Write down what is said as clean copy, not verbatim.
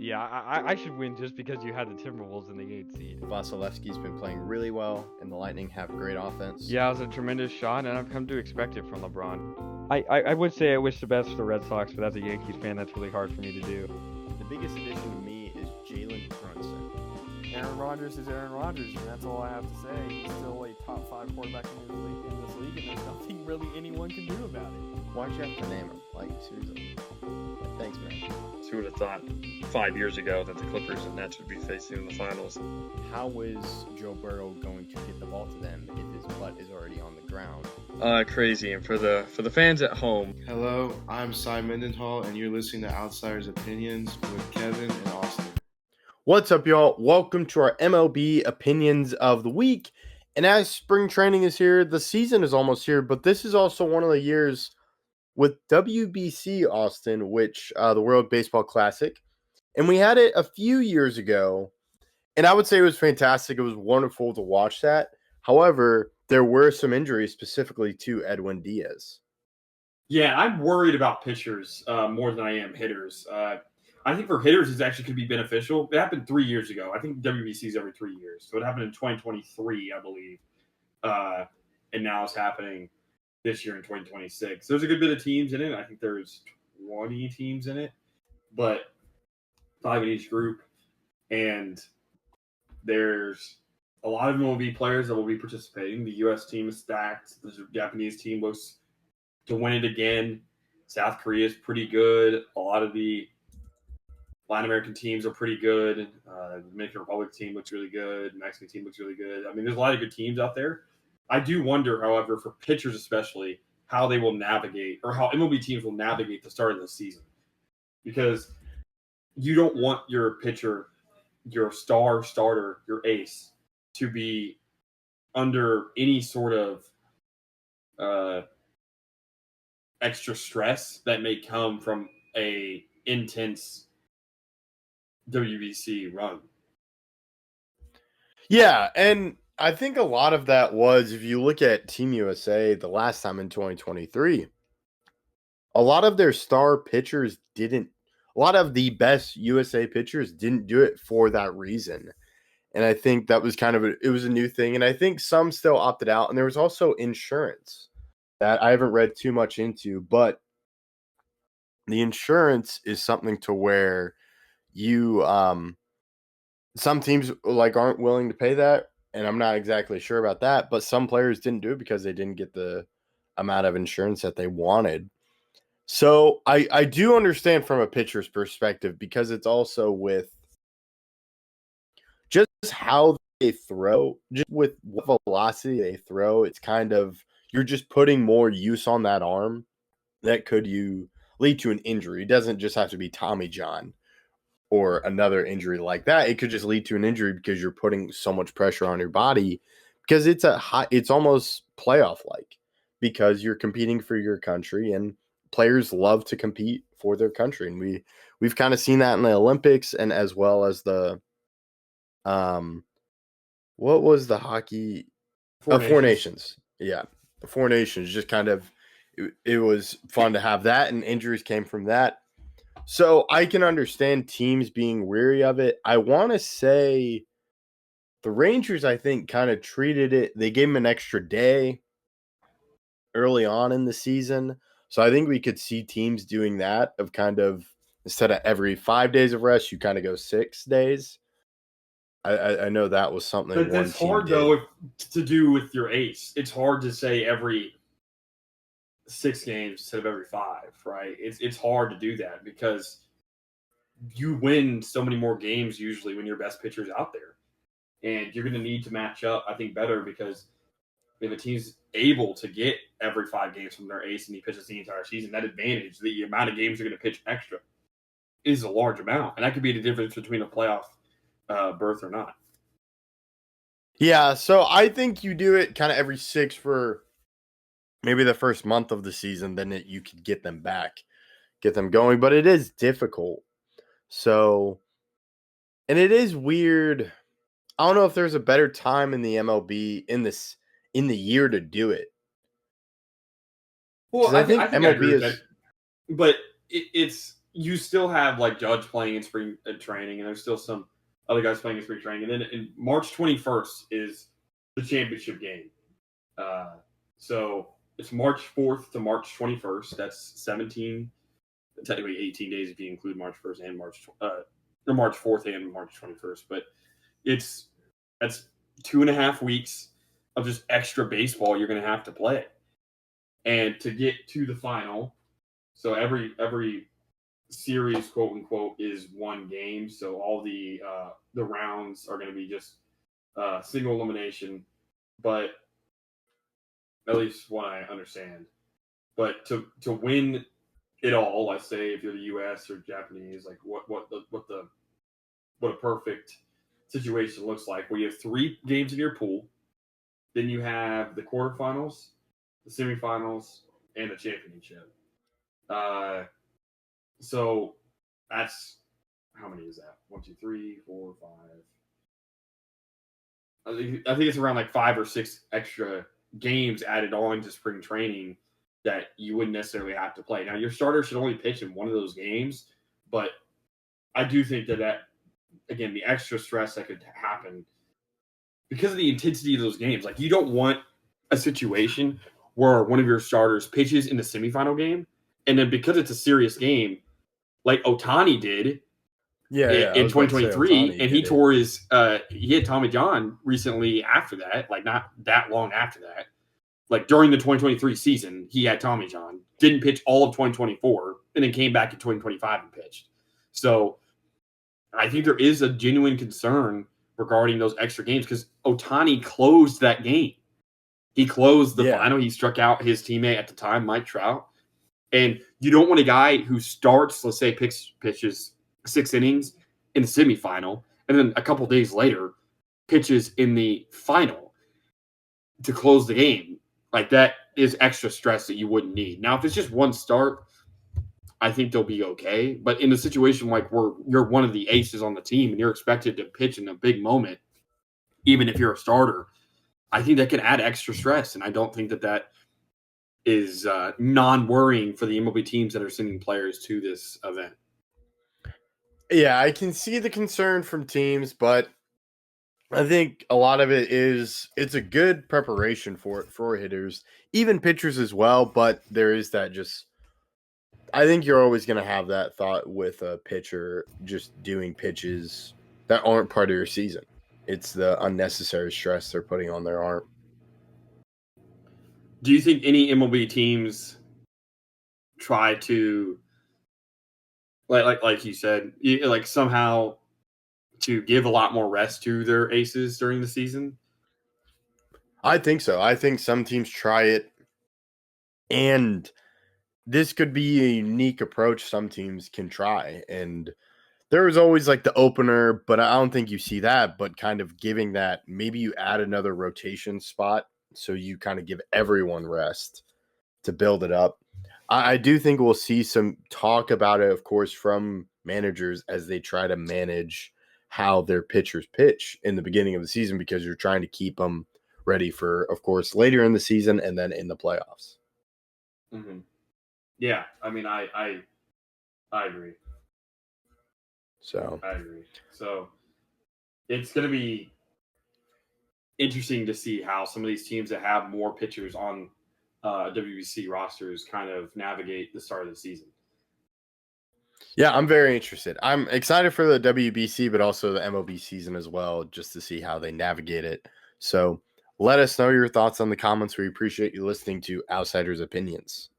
Yeah, I should win just because you had the Timberwolves in the 8th seed. Vasilevsky's been playing really well, and the Lightning have great offense. Yeah, it was a tremendous shot, and I've come to expect it from LeBron. I would say I wish the best for the Red Sox, but as a Yankees fan, that's really hard for me to do. The biggest addition to me is Jalen Brunson. Aaron Rodgers is Aaron Rodgers, and that's all I have to say. He's still a top 5 quarterback in this league, and there's nothing really anyone can do about it. Why'd you have to name him? Like, seriously. Thanks, man. Who would have thought 5 years ago that the Clippers and Nets would be facing in the finals? How is Joe Burrow going to get the ball to them if his butt is already on the ground? Crazy. And for the fans at home, Hello, I'm Cy Mendenhall, and you're listening to Outsiders Opinions with Kevin and Austin. What's up, y'all? Welcome to our MLB Opinions of the week. And as spring training is here, the season is almost here, but this is also one of the years with WBC, Austin, which the World Baseball Classic. And we had it a few years ago, and I would say it was fantastic. It was wonderful to watch that. However, there were some injuries, specifically to Edwin Diaz. Yeah, I'm worried about pitchers more than I am hitters. I think for hitters, it actually could be beneficial. It happened 3 years ago. I think WBC is every 3 years. So it happened in 2023, I believe. And now it's happening this year in 2026. There's a good bit of teams in it. I think there's 20 teams in it, but 5 in each group. And there's a lot of MLB players that will be participating. The U.S. team is stacked. The Japanese team looks to win it again. South Korea is pretty good. A lot of the Latin American teams are pretty good. The Dominican Republic team looks really good. The Mexican team looks really good. I mean, there's a lot of good teams out there. I do wonder, however, for pitchers especially, how they will navigate or how MLB teams will navigate the start of the season. Because you don't want your pitcher, your star starter, your ace, to be under any sort of extra stress that may come from a intense WBC run. Yeah, and I think a lot of that was, if you look at Team USA the last time in 2023, a lot of their star pitchers a lot of the best USA pitchers didn't do it for that reason. And I think that was it was a new thing. And I think some still opted out. And there was also insurance that I haven't read too much into, but the insurance is something to where you, some teams aren't willing to pay that. And I'm not exactly sure about that, but some players didn't do it because they didn't get the amount of insurance that they wanted. So I do understand from a pitcher's perspective, because it's also with just how they throw, just with what velocity they throw. It's you're just putting more use on that arm that could lead to an injury. It doesn't just have to be Tommy John or another injury like that. It could just lead to an injury because you're putting so much pressure on your body, because it's almost playoff-like, because you're competing for your country, and players love to compete for their country. And we've kind of seen that in the Olympics, and as well as the what was the hockey? Four Nations. Yeah. The Four Nations, just it was fun to have that, and injuries came from that. So I can understand teams being weary of it. I want to say the Rangers, I think, kind of treated it. They gave them an extra day early on in the season. So I think we could see teams doing that, of instead of every 5 days of rest, you kind of go 6 days. I know that was something. But that's hard, though, to do with your ace. It's hard to say every 6 games instead of every 5, right? It's hard to do that because you win so many more games usually when your best pitcher is out there. And you're going to need to match up, I think, better, because if a team's able to get every 5 games from their ace and he pitches the entire season, that advantage, the amount of games you're going to pitch extra, is a large amount. And that could be the difference between a playoff berth or not. Yeah, so I think you do it kind of every 6 for maybe the first month of the season, then you could get them back, get them going. But it is difficult. So, and it is weird. I don't know if there's a better time in the MLB in the year to do it. Well, I think I MLB is, but it's you still have like Judge playing in spring training, and there's still some other guys playing in spring training. And then in March 21st is the championship game. So it's March 4th to March 21st. That's 17, technically 18 days if you include March 1st and March 4th and March 21st. But that's 2.5 weeks of just extra baseball you're going to have to play. And to get to the final, so every series, quote unquote, is one game. So all the rounds are going to be just single elimination. But at least what I understand. But to win it all, let's say if you're the U.S. or Japanese, like what a perfect situation looks like, where you have 3 games in your pool, then you have the quarterfinals, the semifinals, and the championship. So that's, how many is that? 1, 2, 3, 4, 5. I think it's around like 5 or 6 extra games added on to spring training that you wouldn't necessarily have to play. Now, your starter should only pitch in one of those games, but I do think that again, the extra stress that could happen because of the intensity of those games. Like, you don't want a situation where one of your starters pitches in the semifinal game, and then because it's a serious game, like Ohtani did in 2023, and he tore his he had Tommy John recently after that, like not that long after that. Like during the 2023 season, he had Tommy John, didn't pitch all of 2024, and then came back in 2025 and pitched. So I think there is a genuine concern regarding those extra games because Ohtani closed that game. He closed the final. He struck out his teammate at the time, Mike Trout. And you don't want a guy who starts, let's say, pitches 6 innings in the semifinal, and then a couple days later pitches in the final to close the game. Like, that is extra stress that you wouldn't need. Now, if it's just one start, I think they'll be okay. But in a situation like where you're one of the aces on the team and you're expected to pitch in a big moment, even if you're a starter, I think that can add extra stress. And I don't think that is non-worrying for the MLB teams that are sending players to this event. Yeah, I can see the concern from teams, but I think a lot of it is it's a good preparation for hitters, even pitchers as well. But there is that I think you're always going to have that thought with a pitcher just doing pitches that aren't part of your season. It's the unnecessary stress they're putting on their arm. Do you think any MLB teams try to, like you said, like somehow to give a lot more rest to their aces during the season? I think so. I think some teams try it, and this could be a unique approach some teams can try. And there was always like the opener, but I don't think you see that, but kind of giving that, maybe you add another rotation spot so you kind of give everyone rest to build it up. I do think we'll see some talk about it, of course, from managers as they try to manage how their pitchers pitch in the beginning of the season, because you're trying to keep them ready for, of course, later in the season and then in the playoffs. Mm-hmm. Yeah, I mean, I agree. I agree. So it's going to be interesting to see how some of these teams that have more pitchers on WBC rosters kind of navigate the start of the season. Yeah, I'm very interested. I'm excited for the WBC, but also the MLB season as well, just to see how they navigate it. So let us know your thoughts on the comments. We appreciate you listening to Outsiders Opinions.